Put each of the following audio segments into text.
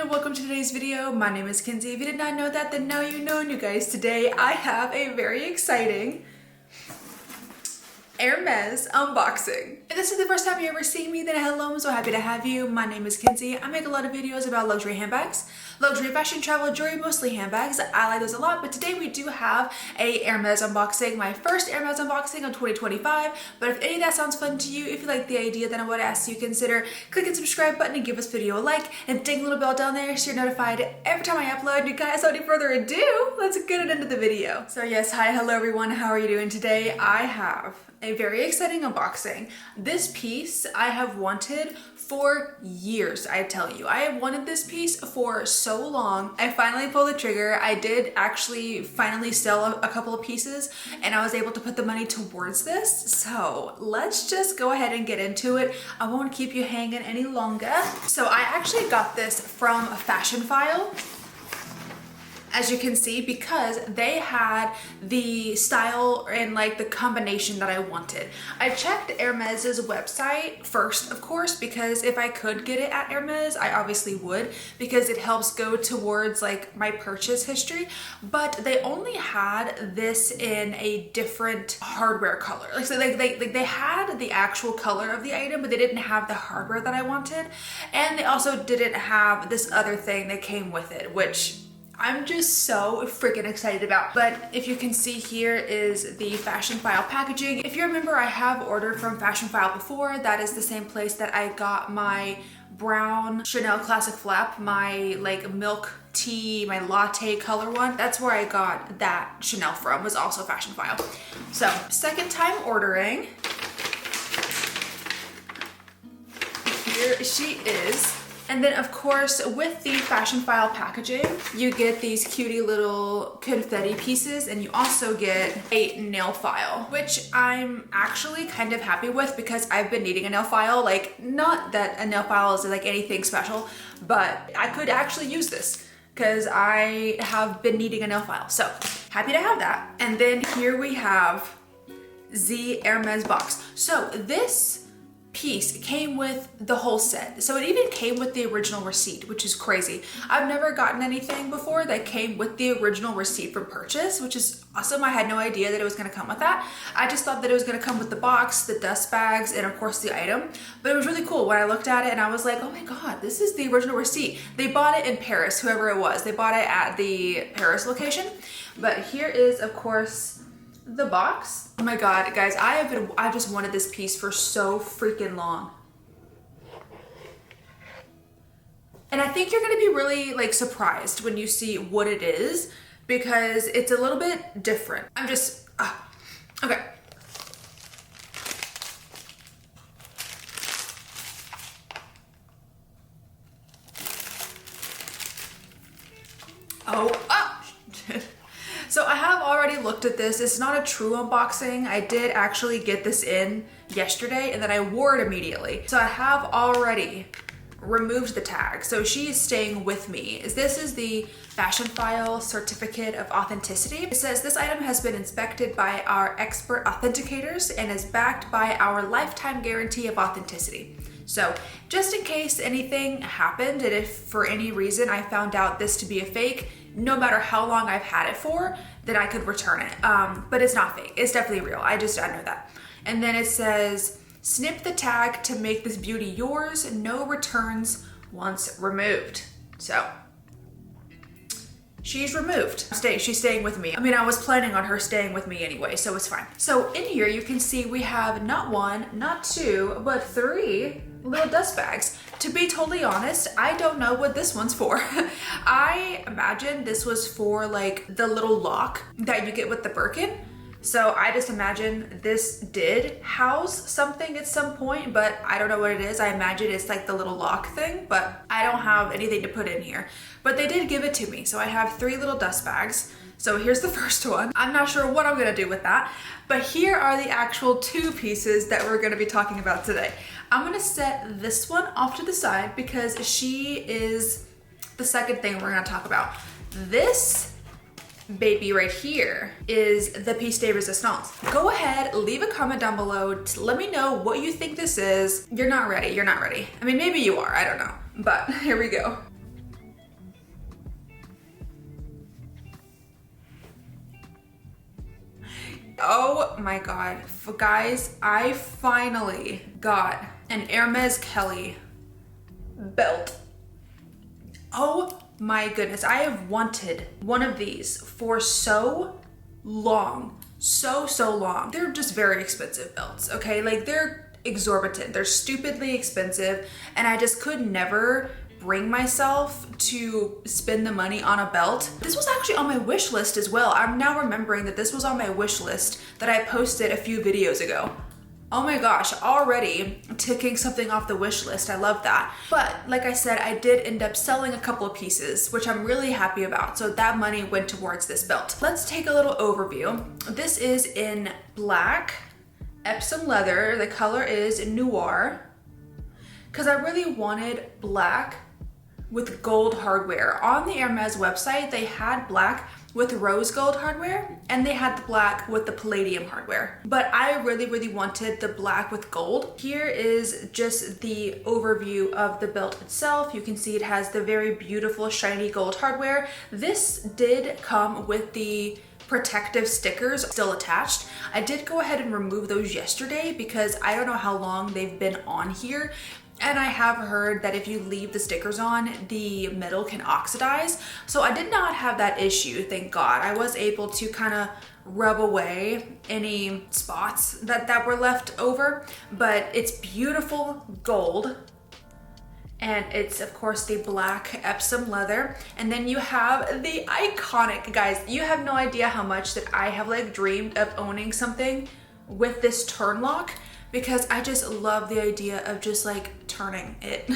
and welcome to today's video. My name is Kenzie. If you did not know that, then now you know. And you guys, today I have a very exciting Hermes unboxing. If this is the first time you ever seen me, then hello, I'm so happy to have you. My name is Kenzie. I make a lot of videos about luxury handbags, luxury fashion, travel, jewelry, mostly handbags. I like those a lot, but today we do have a Hermes unboxing, my first Hermes unboxing of 2025. But if any of that sounds fun to you, if you like the idea, then I would ask you consider clicking the subscribe button and give this video a like and ding the little bell down there so you're notified every time I upload. You guys, without any further ado, let's get it into the video. So yes, hi, hello everyone. How are you doing today? I have a very exciting unboxing. This piece I have wanted for years, I tell you. I have wanted this piece for so long. I finally pulled the trigger. I did actually finally sell a couple of pieces and I was able to put the money towards this. So let's just go ahead and get into it. I won't keep you hanging any longer. So I actually got this from Fashion File, as you can see, because they had the style and like the combination that I wanted. I checked Hermes's website first, of course, because if I could get it at Hermes, I obviously would, because it helps go towards like my purchase history. But they only had this in a different hardware color. Like, so they had the actual color of the item, but they didn't have the hardware that I wanted. And they also didn't have this other thing that came with it, which I'm just so freaking excited about. But if you can see, here is the Fashion File packaging. If you remember, I have ordered from Fashion File before. That is the same place that I got my brown Chanel Classic Flap, my like milk tea, my latte color one. That's where I got that Chanel from, was also Fashion File. So second time ordering. Here she is. And then of course, with the Fashion File packaging, you get these cutie little confetti pieces, and you also get a nail file, which I'm actually kind of happy with because I've been needing a nail file. Like, not that a nail file is like anything special, but I could actually use this because I have been needing a nail file. So happy to have that. And then here we have the Hermes box. So this piece came with the whole set. So it even came with the original receipt, which is crazy. I've never gotten anything before that came with the original receipt for purchase, which is awesome. I had no idea that it was going to come with that. I just thought that it was going to come with the box, the dust bags, and of course the item. But it was really cool when I looked at it and I was like, oh my God, this is the original receipt. They bought it in Paris, whoever it was. They bought it at the Paris location. But here is, of course, the box. Oh my God, guys, I just wanted this piece for so freaking long. And I think you're gonna be really like surprised when you see what it is, because it's a little bit different. I'm just, okay. So I have already looked at this. It's not a true unboxing. I did actually get this in yesterday and then I wore it immediately. So I have already removed the tag. So she is staying with me. This is the Fashion File Certificate of Authenticity. It says this item has been inspected by our expert authenticators and is backed by our lifetime guarantee of authenticity. So just in case anything happened and if for any reason I found out this to be a fake, no matter how long I've had it for, then I could return it. But it's not fake, it's definitely real. I know that. And then it says, snip the tag to make this beauty yours, no returns once removed. So she's removed. She's staying with me. I mean, I was planning on her staying with me anyway, so it's fine. So in here you can see we have not one, not two, but three little dust bags. To be totally honest, I don't know what this one's for. I imagine this was for like the little lock that you get with the Birkin. So I just imagine this did house something at some point, but I don't know what it is. I imagine it's like the little lock thing, but I don't have anything to put in here. But they did give it to me. So I have three little dust bags. So here's the first one. I'm not sure what I'm gonna do with that, but here are the actual two pieces that we're gonna be talking about today. I'm gonna set this one off to the side because she is the second thing we're gonna talk about. This baby right here is the piece de resistance. Go ahead, leave a comment down below. Let me know what you think this is. You're not ready, you're not ready. I mean, maybe you are, I don't know, but here we go. my God. Guys, I finally got an Hermes Kelly belt. Oh my goodness. I have wanted one of these for so long. So long. They're just very expensive belts, okay? Like, they're exorbitant. They're stupidly expensive, and I just could never bring myself to spend the money on a belt. This was actually on my wish list as well. I'm now remembering that this was on my wish list that I posted a few videos ago. Oh my gosh, already ticking something off the wish list. I love that. But like I said, I did end up selling a couple of pieces, which I'm really happy about. So that money went towards this belt. Let's take a little overview. This is in black Epsom leather. The color is noir, because I really wanted black with gold hardware. On the Hermes website, they had black with rose gold hardware, and they had the black with the palladium hardware. But I really wanted the black with gold. Here is just the overview of the belt itself. You can see it has the very beautiful shiny gold hardware. This did come with the protective stickers still attached. I did go ahead and remove those yesterday because I don't know how long they've been on here. And I have heard that if you leave the stickers on, the metal can oxidize. So I did not have that issue, thank God. I was able to kind of rub away any spots that were left over, but it's beautiful gold. And it's of course the black Epsom leather. And then you have the iconic, guys, you have no idea how much that I have like dreamed of owning something with this turn lock, because I just love the idea of just like turning it.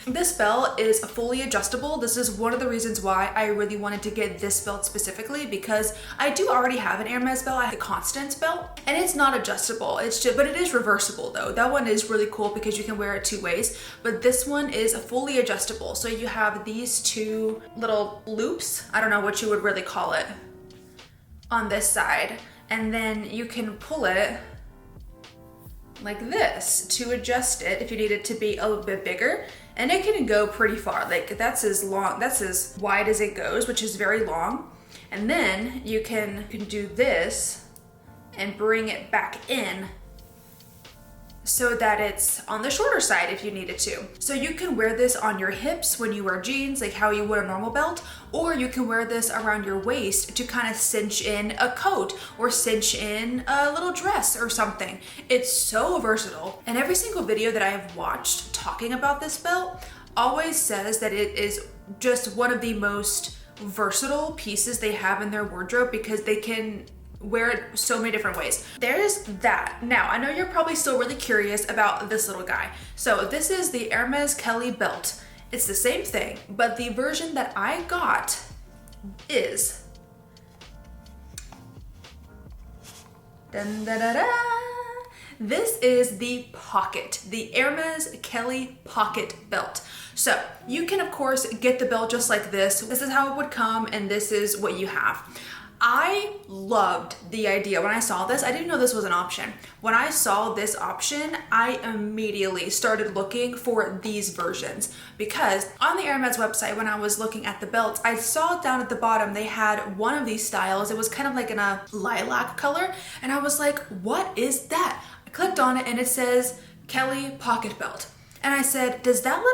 This belt is fully adjustable. This is one of the reasons why I really wanted to get this belt specifically, because I do already have an Hermes belt. I have the Constance belt, and it's not adjustable. It's just, but it is reversible though. That one is really cool because you can wear it two ways, but this one is fully adjustable. So you have these two little loops, I don't know what you would really call it, on this side, and then you can pull it like this to adjust it if you need it to be a little bit bigger, and it can go pretty far. Like that's as wide as it goes, which is very long. And then you can do this and bring it back in so that it's on the shorter side if you needed to. So you can wear this on your hips when you wear jeans, like how you would a normal belt, or you can wear this around your waist to kind of cinch in a coat or cinch in a little dress or something. It's so versatile. And every single video that I have watched talking about this belt always says that it is just one of the most versatile pieces they have in their wardrobe, because they can wear it so many different ways. There's that. Now, I know you're probably still really curious about this little guy. So this is the Hermes Kelly belt. It's the same thing, but the version that I got is dun, da, da, da. This is the pocket, the Hermes Kelly pocket belt. So you can of course get the belt just like this. This is how it would come, and this is what you have. I loved the idea. When I saw this, I didn't know this was an option. When I saw this option, I immediately started looking for these versions, because on the Hermes website, when I was looking at the belts, I saw down at the bottom, they had one of these styles. It was kind of like in a lilac color. And I was like, what is that? I clicked on it and it says Kelly pocket belt. And I said, does that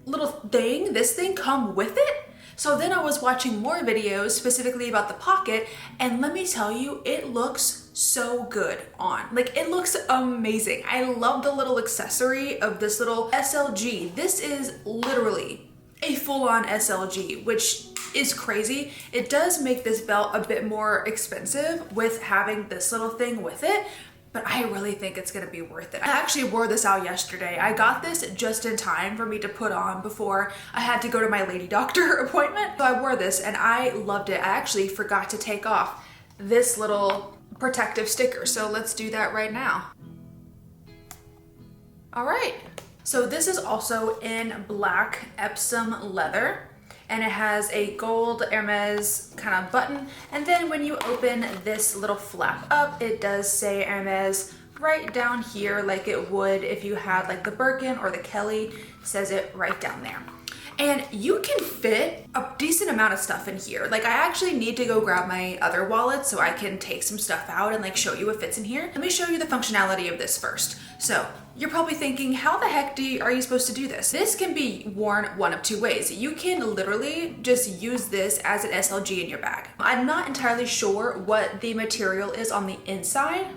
little thing, this thing come with it? So then I was watching more videos specifically about the pocket, and let me tell you, it looks so good on. Like, it looks amazing. I love the little accessory of this little SLG. This is literally a full-on SLG, which is crazy. It does make this belt a bit more expensive with having this little thing with it, but I really think it's gonna be worth it. I actually wore this out yesterday. I got this just in time for me to put on before I had to go to my lady doctor appointment. So I wore this and I loved it. I actually forgot to take off this little protective sticker. So let's do that right now. All right. So this is also in black Epsom leather, and it has a gold Hermes kind of button. And then when you open this little flap up, it does say Hermes right down here, like it would if you had like the Birkin or the Kelly. It says it right down there. and you can fit a decent amount of stuff in here. Like I actually need to go grab my other wallet so I can take some stuff out and like show you what fits in here. Let me show you the functionality of this first. So you're probably thinking, how the heck are you supposed to do this? This can be worn one of two ways. You can literally just use this as an SLG in your bag. I'm not entirely sure what the material is on the inside,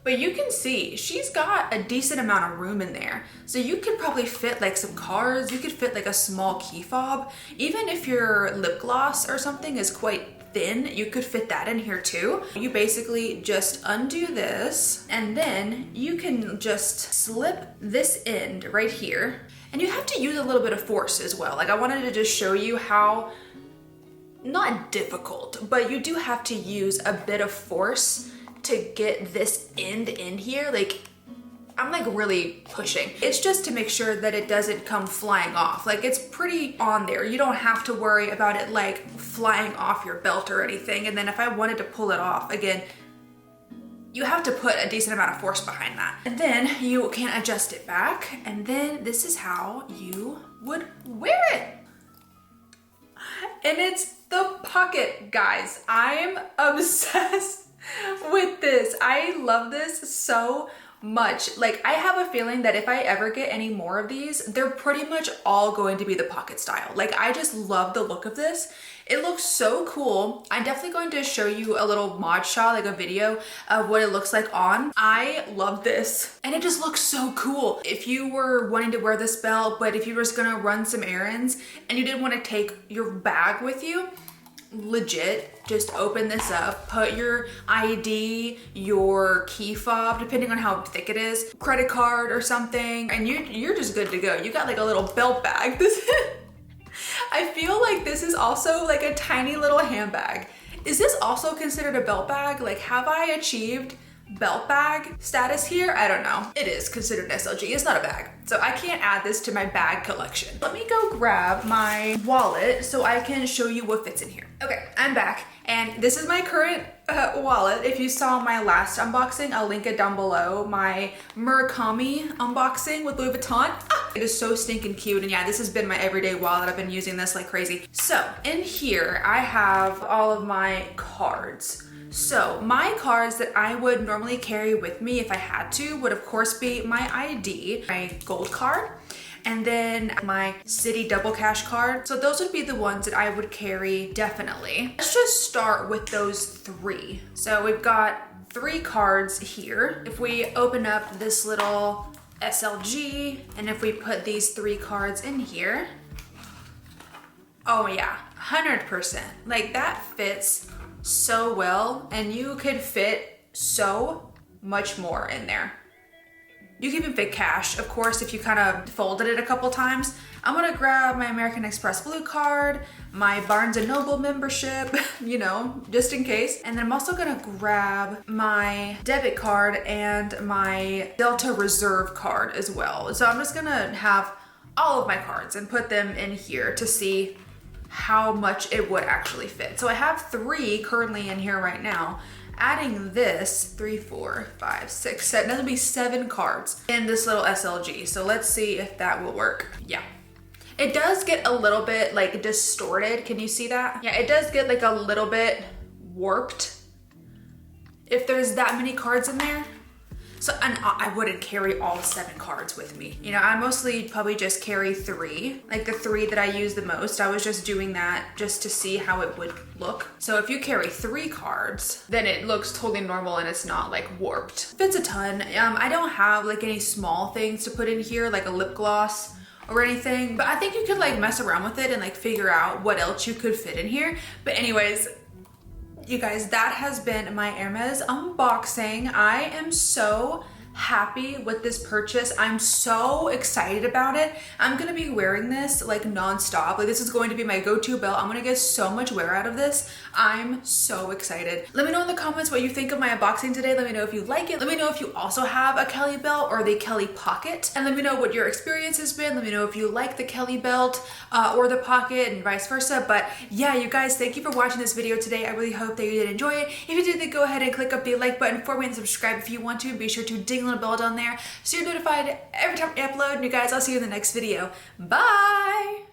but you can see she's got a decent amount of room in there. So you could probably fit like some cards, you could fit like a small key fob. Even if your lip gloss or something is quite thin, you could fit that in here too. You basically just undo this and then you can just slip this end right here. And you have to use a little bit of force as well. Like I wanted to just show you how, not difficult, but you do have to use a bit of force to get this end in here. Like I'm like really pushing. It's just to make sure that it doesn't come flying off. Like it's pretty on there. You don't have to worry about it like flying off your belt or anything. And then if I wanted to pull it off, again, you have to put a decent amount of force behind that. And then you can adjust it back. And then this is how you would wear it. And it's the pocket, guys. I'm obsessed with this. I love this so much. Like I have a feeling that if I ever get any more of these, they're pretty much all going to be the pocket style. Like I just love the look of this. It looks so cool. I'm definitely going to show you a little mod shot, like a video of what it looks like on. I love this and it just looks so cool. If you were wanting to wear this belt, but if you were just gonna run some errands and you didn't want to take your bag with you, legit just open this up, put your ID, your key fob, depending on how thick it is, credit card or something, and you're just good to go. You got like a little belt bag. This I feel like this is also like a tiny little handbag. Is this also considered a belt bag? Like have I achieved belt bag status here? I don't know. It is considered an SLG. It's not a bag. So I can't add this to my bag collection. Let me go grab my wallet so I can show you what fits in here. Okay, I'm back. And this is my current wallet. If you saw my last unboxing, I'll link it down below. My Murakami unboxing with Louis Vuitton. It is so stinking cute. And yeah, this has been my everyday wallet. I've been using this like crazy. So in here, I have all of my cards. So my cards that I would normally carry with me if I had to would of course be my ID, my gold card, and then my city double cash card. So those would be the ones that I would carry definitely. Let's just start with those three. So we've got 3 cards here. If we open up this little SLG and if we put these 3 cards in here, oh yeah, 100%. Like that fits so well, and you could fit so much more in there. You can even fit cash, of course, if you kind of folded it a couple times. I'm gonna grab my American Express Blue card, my Barnes & Noble membership, you know, just in case. And then I'm also gonna grab my debit card and my Delta Reserve card as well. So I'm just gonna have all of my cards and put them in here to see how much it would actually fit. So I have 3 currently in here right now. Adding this, 3, 4, 5, 6, 7, that'll be 7 cards in this little SLG. So let's see if that will work. Yeah. It does get a little bit like distorted. Can you see that? Yeah, it does get like a little bit warped if there's that many cards in there. So, and I wouldn't carry all 7 cards with me. You know, I mostly probably just carry 3, like the 3 that I use the most. I was just doing that just to see how it would look. So if you carry 3 cards, then it looks totally normal and it's not like warped. Fits a ton. I don't have like any small things to put in here, like a lip gloss or anything, but I think you could like mess around with it and like figure out what else you could fit in here. But anyways, you guys, that has been my Hermes unboxing. I am so happy with this purchase. I'm so excited about it. I'm gonna be wearing this like non-stop. Like this is going to be my go-to belt. I'm gonna get so much wear out of this. I'm so excited. Let me know in the comments what you think of my unboxing today. Let me know if you like it. Let me know if you also have a Kelly belt or the Kelly pocket. And let me know what your experience has been. Let me know if you like the Kelly belt or the pocket and vice versa. But yeah, you guys, thank you for watching this video today. I really hope that you did enjoy it. If you did, then go ahead and click up the like button for me and subscribe if you want to. Be sure to ding little bell down there so you're notified every time I upload. And you guys, I'll see you in the next video. Bye!